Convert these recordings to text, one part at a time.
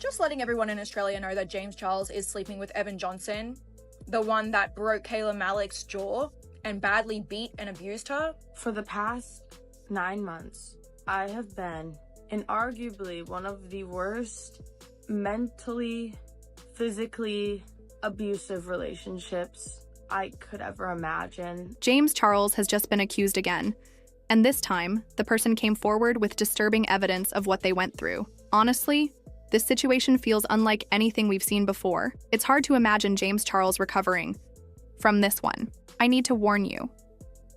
Just letting everyone in Australia know that James Charles is sleeping with Evan Johnson, the one that broke Kayla Malik's jaw and badly beat and abused her. For the past 9 months, I have been in arguably one of the worst mentally, physically abusive relationships I could ever imagine. James Charles has just been accused again, and this time, the person came forward with disturbing evidence of what they went through. Honestly, this situation feels unlike anything we've seen before. It's hard to imagine James Charles recovering from this one. I need to warn you.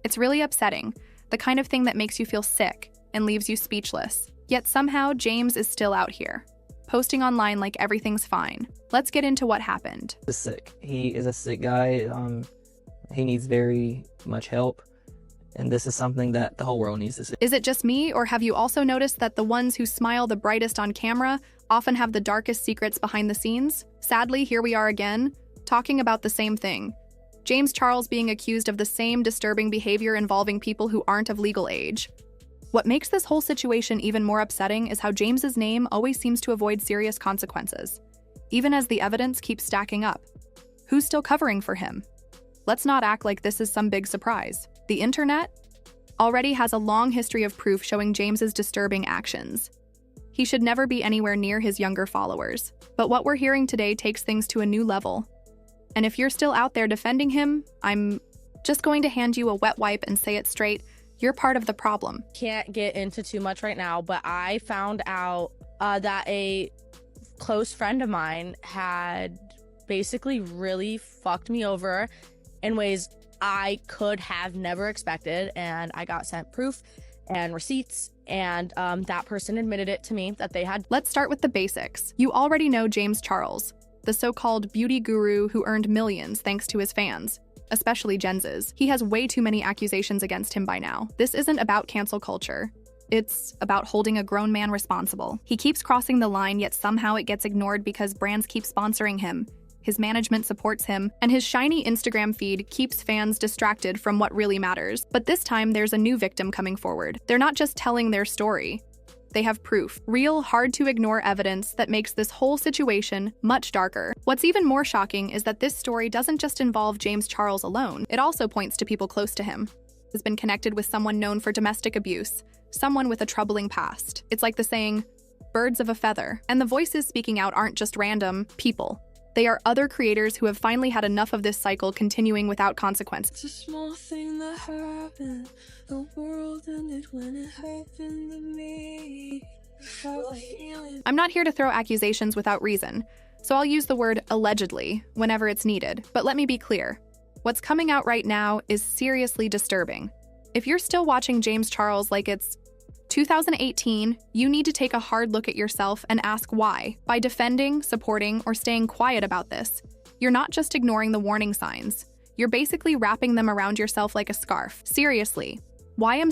It's really upsetting, the kind of thing that makes you feel sick and leaves you speechless. Yet somehow, James is still out here, posting online like everything's fine. Let's get into what happened. He's sick. He is a sick guy. He needs very much help. And this is something that the whole world needs to see. Is it just me, or have you also noticed that the ones who smile the brightest on camera often have the darkest secrets behind the scenes? Sadly, here we are again, talking about the same thing. James Charles being accused of the same disturbing behavior involving people who aren't of legal age. What makes this whole situation even more upsetting is how James's name always seems to avoid serious consequences, even as the evidence keeps stacking up. Who's still covering for him? Let's not act like this is some big surprise. The internet already has a long history of proof showing James's disturbing actions. He should never be anywhere near his younger followers. But what we're hearing today takes things to a new level. And if you're still out there defending him, I'm just going to hand you a wet wipe and say it straight. You're part of the problem. Can't get into too much right now, but I found out that a close friend of mine had basically really fucked me over in ways I could have never expected, and I got sent proof and receipts, and that person admitted it to me that they had. Let's start with the basics. You already know James Charles, the so-called beauty guru who earned millions thanks to his fans, especially Jens's. He has way too many accusations against him by now. This isn't about cancel culture. It's about holding a grown man responsible. He keeps crossing the line, yet somehow it gets ignored because brands keep sponsoring him. His management supports him, and his shiny Instagram feed keeps fans distracted from what really matters. But this time, there's a new victim coming forward. They're not just telling their story. They have proof. Real, hard-to-ignore evidence that makes this whole situation much darker. What's even more shocking is that this story doesn't just involve James Charles alone. It also points to people close to him. He has been connected with someone known for domestic abuse, someone with a troubling past. It's like the saying, birds of a feather. And the voices speaking out aren't just random people. They are other creators who have finally had enough of this cycle continuing without consequence. It's a small thing that happened. The world ended when it happened to me. I'm not here to throw accusations without reason, so I'll use the word allegedly whenever it's needed. But let me be clear. What's coming out right now is seriously disturbing. If you're still watching James Charles like it's 2018, you need to take a hard look at yourself and ask why. By defending, supporting, or staying quiet about this, you're not just ignoring the warning signs. You're basically wrapping them around yourself like a scarf. Seriously, why am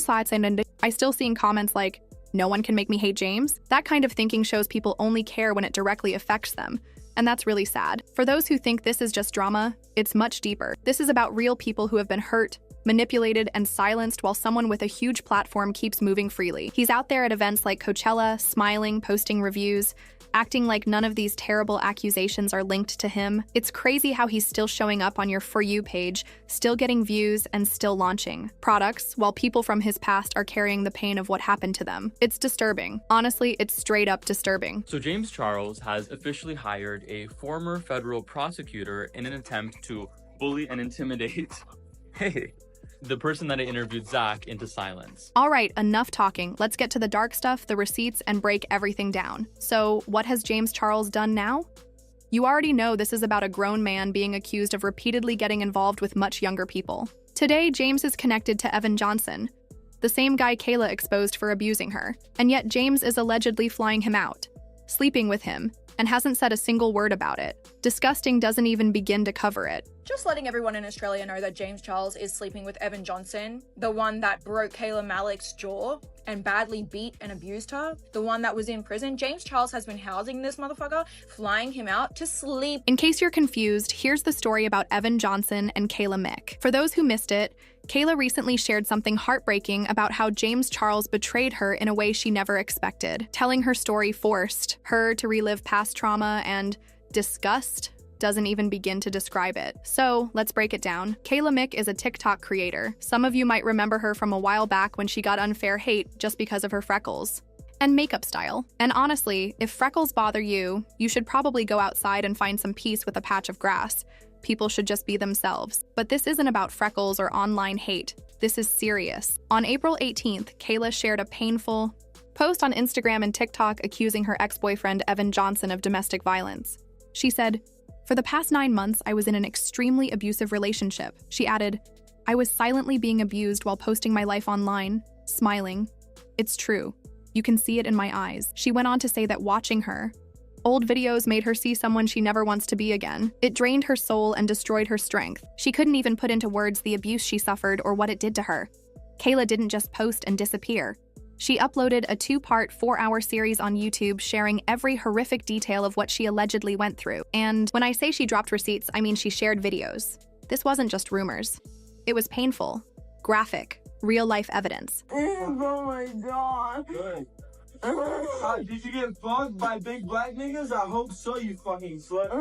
I still seeing comments like, no one can make me hate James? That kind of thinking shows people only care when it directly affects them. And that's really sad. For those who think this is just drama, it's much deeper. This is about real people who have been hurt, manipulated, and silenced while someone with a huge platform keeps moving freely. He's out there at events like Coachella, smiling, posting reviews, acting like none of these terrible accusations are linked to him. It's crazy how he's still showing up on your For You page, still getting views, and still launching products, while people from his past are carrying the pain of what happened to them. It's disturbing. Honestly, it's straight up disturbing. So James Charles has officially hired a former federal prosecutor in an attempt to bully and intimidate the person that I interviewed, Zach, into silence. All right, enough talking. Let's get to the dark stuff, the receipts, and break everything down. So, what has James Charles done now? You already know this is about a grown man being accused of repeatedly getting involved with much younger people. Today, James is connected to Evan Johnson, the same guy Kayla exposed for abusing her. And yet James is allegedly flying him out, sleeping with him, and hasn't said a single word about it. Disgusting doesn't even begin to cover it. Just letting everyone in Australia know that James Charles is sleeping with Evan Johnson, the one that broke Kayla Malik's jaw and badly beat and abused her, the one that was in prison. James Charles has been housing this motherfucker, flying him out to sleep. In case you're confused, here's the story about Evan Johnson and Kayla Malik. For those who missed it, Kayla recently shared something heartbreaking about how James Charles betrayed her in a way she never expected. Telling her story forced her to relive past trauma, and disgust doesn't even begin to describe it. So, let's break it down. Kayla Malik is a TikTok creator. Some of you might remember her from a while back when she got unfair hate just because of her freckles and makeup style. And honestly, if freckles bother you, you should probably go outside and find some peace with a patch of grass. People should just be themselves. But this isn't about freckles or online hate. This is serious. On April 18th, Kayla shared a painful post on Instagram and TikTok accusing her ex-boyfriend Evan Johnson of domestic violence. She said, "For the past 9 months, I was in an extremely abusive relationship." She added, "I was silently being abused while posting my life online, smiling. It's true. You can see it in my eyes." She went on to say that watching her old videos made her see someone she never wants to be again. It drained her soul and destroyed her strength. She couldn't even put into words the abuse she suffered or what it did to her. Kayla didn't just post and disappear. She uploaded a 2-part, 4-hour series on YouTube sharing every horrific detail of what she allegedly went through. And when I say she dropped receipts, I mean she shared videos. This wasn't just rumors. It was painful, graphic, real-life evidence. Oh my god. Did you get fucked by big black niggas? I hope so, you fucking slut.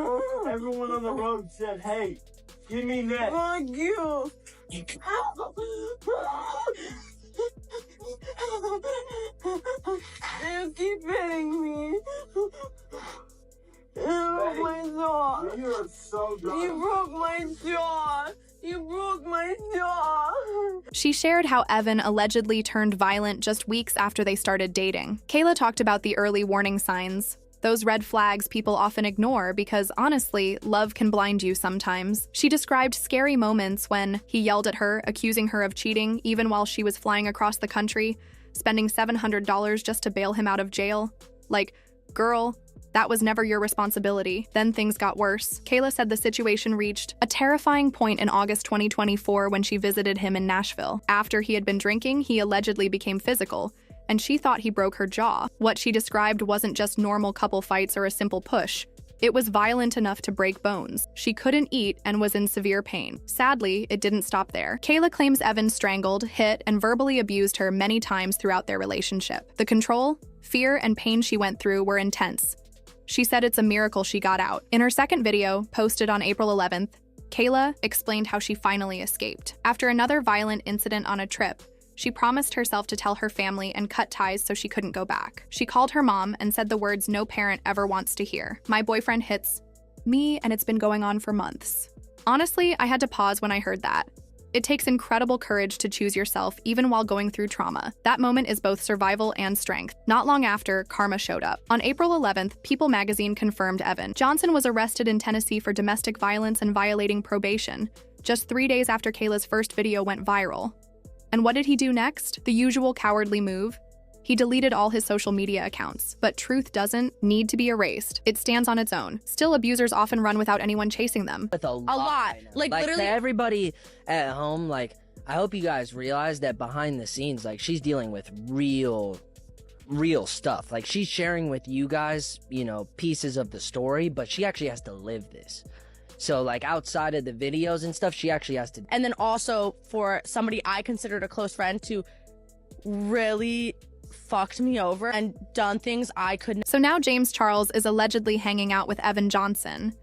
Everyone on the road said, "Hey, give me that." Fuck you. You keep hitting me. Oh my jaw. You are so dumb. You broke my jaw. You broke my jaw. She shared how Evan allegedly turned violent just weeks after they started dating. Kayla talked about the early warning signs, those red flags people often ignore because, honestly, love can blind you sometimes. She described scary moments when he yelled at her, accusing her of cheating, even while she was flying across the country, spending $700 just to bail him out of jail. Like, girl, that was never your responsibility. Then things got worse. Kayla said the situation reached a terrifying point in August 2024 when she visited him in Nashville. After he had been drinking, he allegedly became physical, and she thought he broke her jaw. What she described wasn't just normal couple fights or a simple push. It was violent enough to break bones. She couldn't eat and was in severe pain. Sadly, it didn't stop there. Kayla claims Evan strangled, hit, and verbally abused her many times throughout their relationship. The control, fear, and pain she went through were intense. She said it's a miracle she got out. In her second video, posted on April 11th, Kayla explained how she finally escaped. After another violent incident on a trip, she promised herself to tell her family and cut ties so she couldn't go back. She called her mom and said the words no parent ever wants to hear. "My boyfriend hits me, and it's been going on for months." Honestly, I had to pause when I heard that. It takes incredible courage to choose yourself even while going through trauma. That moment is both survival and strength. Not long after, karma showed up. On April 11th, People magazine confirmed Evan Johnson was arrested in Tennessee for domestic violence and violating probation, just 3 days after Kayla's first video went viral. And what did he do next? The usual cowardly move. He deleted all his social media accounts. But truth doesn't need to be erased. It stands on its own. Still, abusers often run without anyone chasing them. With a lot. Like, literally. To everybody at home, like, I hope you guys realize that behind the scenes, like, she's dealing with real stuff. Like, she's sharing with you guys, you know, pieces of the story, but she actually has to live this. So, like, outside of the videos and stuff, she actually has to. And then also for somebody I considered a close friend to really fucked me over and done things I couldn't. So now James Charles is allegedly hanging out with Evan Johnson,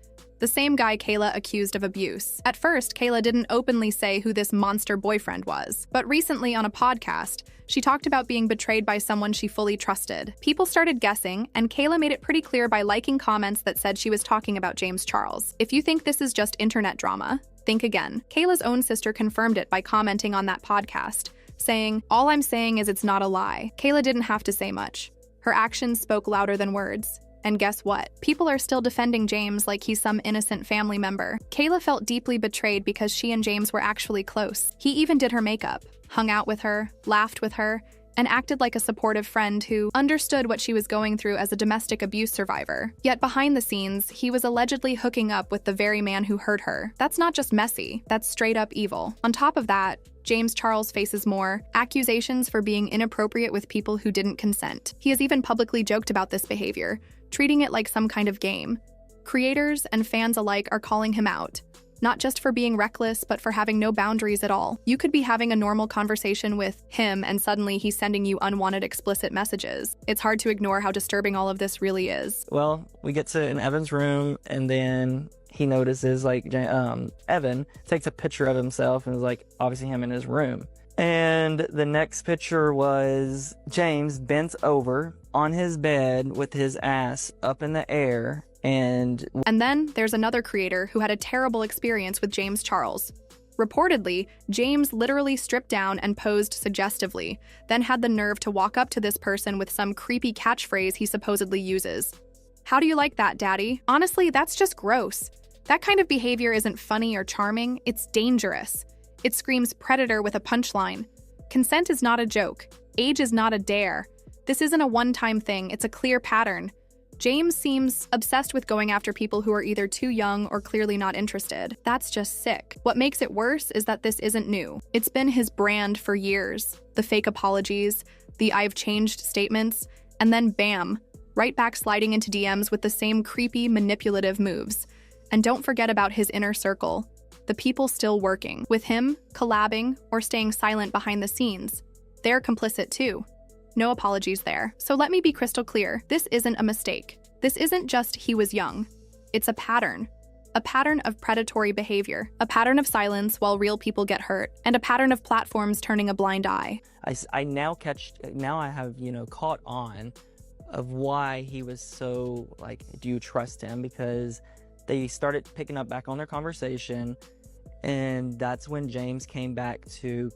the same guy Kayla accused of abuse. At first, Kayla didn't openly say who this monster boyfriend was, but recently on a podcast, she talked about being betrayed by someone she fully trusted. People started guessing, and Kayla made it pretty clear by liking comments that said she was talking about James Charles. If you think this is just internet drama, think again. Kayla's own sister confirmed it by commenting on that podcast, saying, "All I'm saying is it's not a lie." Kayla didn't have to say much. Her actions spoke louder than words. And guess what? People are still defending James like he's some innocent family member. Kayla felt deeply betrayed because she and James were actually close. He even did her makeup, hung out with her, laughed with her, and acted like a supportive friend who understood what she was going through as a domestic abuse survivor. Yet behind the scenes, he was allegedly hooking up with the very man who hurt her. That's not just messy, that's straight up evil. On top of that, James Charles faces more accusations for being inappropriate with people who didn't consent. He has even publicly joked about this behavior, treating it like some kind of game. Creators and fans alike are calling him out. Not just for being reckless, but for having no boundaries at all. You could be having a normal conversation with him and suddenly he's sending you unwanted explicit messages. It's hard to ignore how disturbing all of this really is. Well, we get to in Evan's room, and then he notices, like, Evan takes a picture of himself and is like, obviously him in his room. And the next picture was James bent over on his bed with his ass up in the air. And then there's another creator who had a terrible experience with James Charles. Reportedly, James literally stripped down and posed suggestively, then had the nerve to walk up to this person with some creepy catchphrase he supposedly uses. How do you like that, daddy? Honestly, that's just gross. That kind of behavior isn't funny or charming, it's dangerous. It screams predator with a punchline. Consent is not a joke. Age is not a dare. This isn't a one-time thing, it's a clear pattern. James seems obsessed with going after people who are either too young or clearly not interested. That's just sick. What makes it worse is that this isn't new. It's been his brand for years. The fake apologies, the I've changed statements, and then bam, right back sliding into DMs with the same creepy, manipulative moves. And don't forget about his inner circle, the people still working with him, collabing, or staying silent behind the scenes. They're complicit too. No apologies there. So let me be crystal clear. This isn't a mistake. This isn't just he was young. It's a pattern. A pattern of predatory behavior. A pattern of silence while real people get hurt. And a pattern of platforms turning a blind eye. I now have, caught on of why he was so, like, do you trust him? Because they started picking up back on their conversation, and that's when James came back to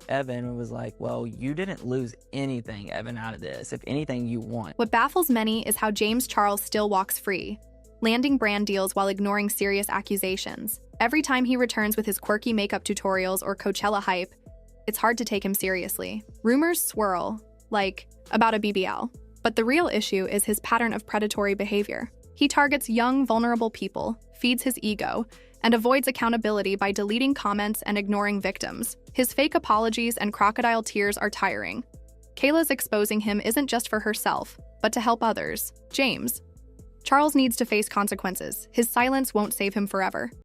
Evan and was like, well, you didn't lose anything, Evan, out of this. If anything, you won. What baffles many is how James Charles still walks free, landing brand deals while ignoring serious accusations. Every time he returns with his quirky makeup tutorials or Coachella hype, it's hard to take him seriously. Rumors swirl, like about a BBL. But the real issue is his pattern of predatory behavior. He targets young, vulnerable people, feeds his ego, and avoids accountability by deleting comments and ignoring victims. His fake apologies and crocodile tears are tiring. Kayla's exposing him isn't just for herself, but to help others. James. Charles needs to face consequences. His silence won't save him forever.